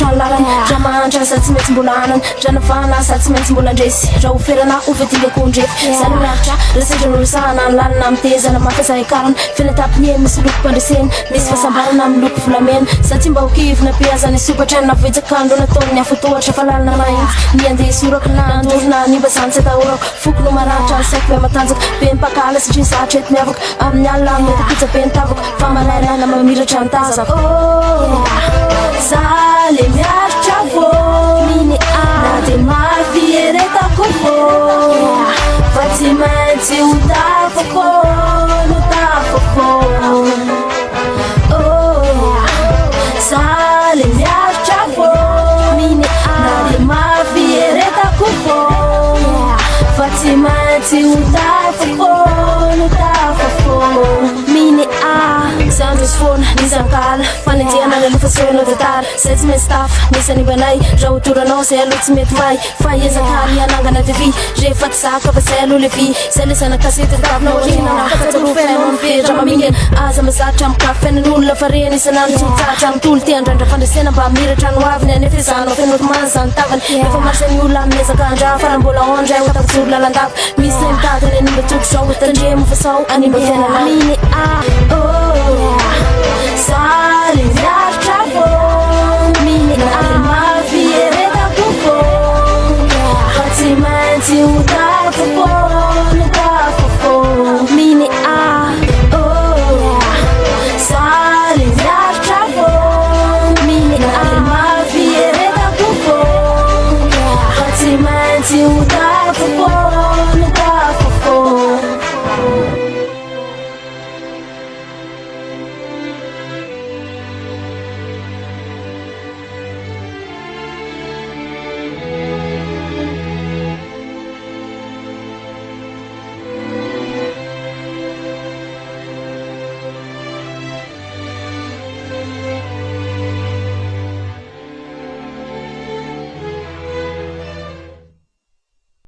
tranlalan Dramantra sa tsy maintsy mbola anana Dranafana sa tsy maintsy mbola andresy Raha oferana ofatinga kondrefy Zany miaritra rasedran'olo sahana ny lalina mitezana mampiasa ikarana Finatapiny misy loko mpandreseny Misy fahasambarana amin'ny loko volamena Sa tsy mba hokivina piazany sopatra Navohitsakandro nataony ny afotoatra fa lalina mahitsy Ny andeha sorako nandorona Nimba zany tsy atahorako Foko no maratra ny saiko be matanjaka Be mpakala satria sahatra eto miavaka Amin'ny alina mety pizza be ny tavaka Fa mararana mamiratra ny tazako Zale miaritra vo Mini na de mafy eretako vo Fa tsy maintsy ho tafako No tafako Zale miaritra vo Mini na de mafy eretako vo Fa tsy maintsy ho tafako No tafako Mini Sandros fona nisankala Fanenjehana ny alofasoana tatara Zay tsy maintsy tafa Nisany banay Raha otoranao zay aloha tsy mety may Fa ezakary anangana devi Rehefa tsy zaka fa zay aloha levi Zay lesana kasety tavinao rina Fatsarofenao amin'ny vedra mamingana Aza mazatra amin'ny kafenan'olona Fa rena isanandro tsotsatra amin'ny tolo Te andrandra fandresena mba miratra no aviny Anefezanao fenotomana zany tavany Rehefa marsany olona amin'ny ezakandra Farambôla ondra Eo atavitsoro lalandava Misy na mitadany Animba tokosao Tandremo fasao Animba fiainana Mini Zale